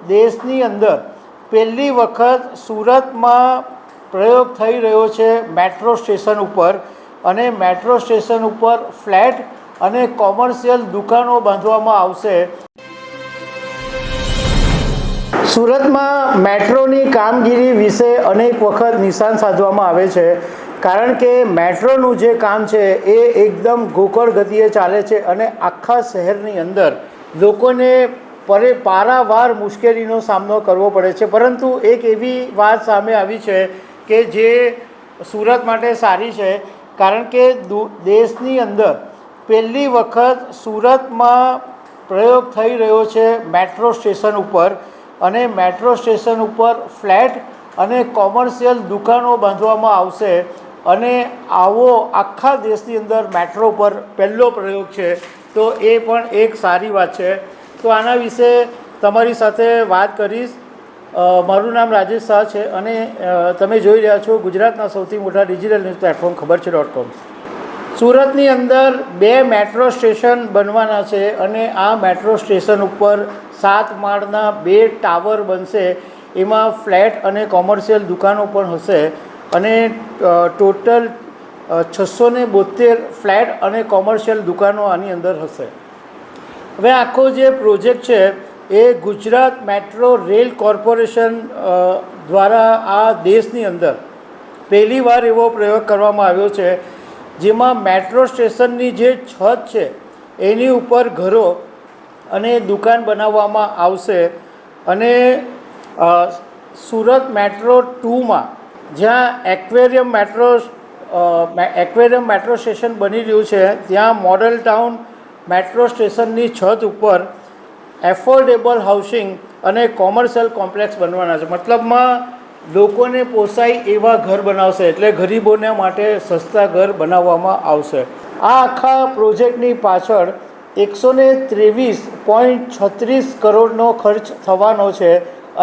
દેશની અંદર પહેલી વખત સુરતમાં પ્રયોગ થઈ રહ્યો છે મેટ્રો સ્ટેશન ઉપર, અને મેટ્રો સ્ટેશન ઉપર ફ્લેટ અને કોમર્શિયલ દુકાનો બાંધવામાં આવશે। સુરતમાં મેટ્રોની કામગીરી વિશે અનેક વખત નિશાન સાધવામાં આવે છે, કારણ કે મેટ્રોનું જે કામ છે એ એકદમ ગોકળ ગતિએ ચાલે છે અને આખા શહેરની અંદર લોકોને પારાવાર મુશ્કેલીનો સામનો કરવો પડે છે। પરંતુ એક એવી વાત સામે આવી છે કે જે સુરત માટે સારી છે, કારણ કે દેશની અંદર પહેલી વખત સુરતમાં પ્રયોગ થઈ રહ્યો છે મેટ્રો સ્ટેશન ઉપર, અને મેટ્રો સ્ટેશન ઉપર ફ્લેટ અને કોમર્શિયલ દુકાનો બાંધવામાં આવશે। અને આવો આખા દેશની અંદર મેટ્રો પર પહેલો પ્રયોગ છે, તો એ પણ એક સારી વાત છે। તો આના વિશે તમારી સાથે વાત કરીશ। મારું નામ રાજેશ શાહ છે અને તમે જોઈ રહ્યા છો ગુજરાતના સૌથી મોટા ડિજિટલ ન્યૂઝ પ્લેટફોર્મ ખબરછે.com। સુરતની અંદર 2 મેટ્રો સ્ટેશન બનવાના છે અને આ મેટ્રો સ્ટેશન ઉપર 7 માળના 2 ટાવર બનશે। એમાં ફ્લેટ અને કોમર્શિયલ દુકાનો પણ હશે, અને ટોટલ 672 ફ્લેટ અને કોમર્શિયલ દુકાનો આની અંદર હશે। હવે આખો જે પ્રોજેક્ટ છે એ ગુજરાત મેટ્રો રેલ કોર્પોરેશન દ્વારા આ દેશની અંદર પહેલીવાર એવો પ્રયોગ કરવામાં આવ્યો છે, જેમાં મેટ્રો સ્ટેશનની જે છત છે એની ઉપર ઘરો અને દુકાન બનાવવામાં આવશે। અને સુરત મેટ્રો 2માં જ્યાં એક્વેરિયમ મેટ્રો સ્ટેશન બની રહ્યું છે, ત્યાં મોડલ ટાઉન મેટ્રો સ્ટેશનની છત ઉપર એફોર્ડેબલ હાઉસિંગ અને કોમર્શિયલ કોમ્પ્લેક્સ બનવાના છે। મતલબમાં લોકોને પોસાય એવા ઘર બનાવશે, એટલે ગરીબોને માટે સસ્તા ઘર બનાવવામાં આવશે। આ આખા પ્રોજેક્ટની પાછળ 123.36 કરોડનો ખર્ચ થવાનો છે,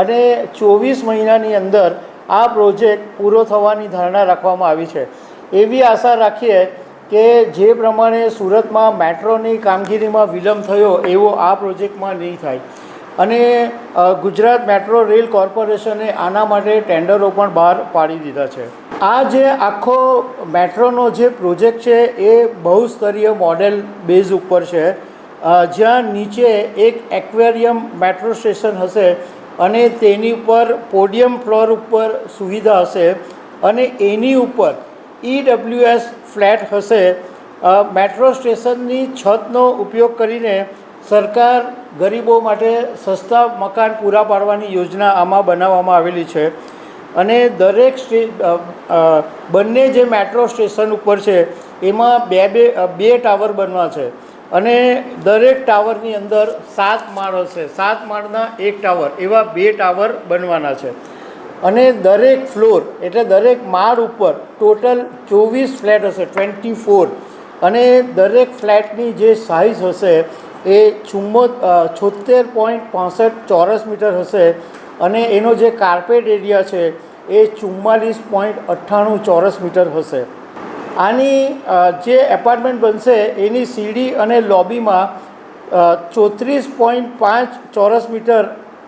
અને 24 મહિનાની અંદર આ પ્રોજેક્ટ પૂરો થવાની ધારણા રાખવામાં આવી છે। એવી આશા રાખીએ કે જે પ્રમાણે સુરતમાં મેટ્રોની કામગીરીમાં વિલંબ થયો એવો આ પ્રોજેક્ટમાં નહીં થાય। અને ગુજરાત મેટ્રો રેલ કોર્પોરેશને આના માટે ટેન્ડરો પણ બહાર પાડી દીધા છે। આ જે આખો મેટ્રોનો જે પ્રોજેક્ટ છે એ બહુસ્તરીય મોડેલ બેઝ ઉપર છે, જ્યાં નીચે એક એક્વેરિયમ મેટ્રો સ્ટેશન હશે અને તેની ઉપર પોડિયમ ફ્લોર ઉપર સુવિધા હશે, અને એની ઉપર EWS ફ્લેટ હશે। મેટ્રો સ્ટેશનની છતનો ઉપયોગ કરીને સરકાર ગરીબો માટે સસ્તા મકાન પૂરા પાડવાની યોજના આમાં બનાવવામાં આવેલી છે। અને દરેક બંને જે મેટ્રો સ્ટેશન ઉપર છે એમાં બે ટાવર બનવા છે, અને દરેક ટાવરની અંદર 7 માળ હશે। 7 માળના 1 ટાવર, એવા 2 ટાવર બનવાના છે। અને દરેક ફ્લોર એટલે દરેક માળ ઉપર ટોટલ 24 ફ્લેટ હશે, 24, અને દરેક ફ્લેટની જે સાઇઝ હશે એ 76.65 ચોરસ મીટર હશે, અને એનો જે કાર્પેટ એરિયા છે એ 44.98 ચોરસ મીટર હશે। આની જે એપાર્ટમેન્ટ બનશે એની સીડી અને લોબીમાં 34.5 ચોરસ મીટર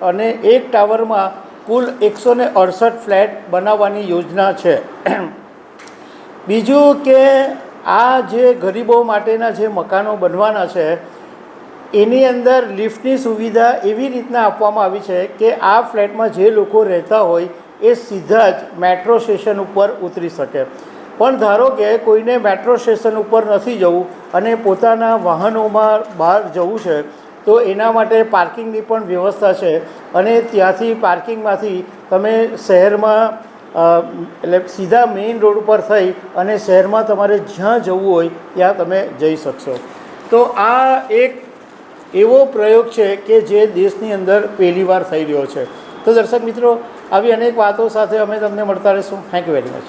અને એક ટાવરમાં કુલ 168 ફ્લેટ બનાવવાની યોજના છે। બીજું કે આ જે ગરીબો માટેના જે મકાનો બનવાના છે એની અંદર લિફ્ટની સુવિધા એવી રીતના આપવામાં આવી છે કે આ ફ્લેટમાં જે લોકો રહેતા હોય એ સીધા જ મેટ્રો સ્ટેશન ઉપર ઉતરી શકે। પણ ધારો કે કોઈને મેટ્રો સ્ટેશન ઉપર નથી જવું અને પોતાના વાહનોમાં બહાર જવું છે, તો એના માટે પાર્કિંગની પણ વ્યવસ્થા છે, અને ત્યાંથી પાર્કિંગમાંથી તમે શહેરમાં એટલે સીધા મેઇન રોડ ઉપર થઈ અને શહેરમાં તમારે જ્યાં જવું હોય ત્યાં તમે જઈ શકશો। તો આ એક એવો પ્રયોગ છે કે જે દેશની અંદર પહેલીવાર થઈ રહ્યો છે। તો દર્શક મિત્રો, આવી અનેક વાતો સાથે અમે તમને મળતા રહીશું। Thank you very much.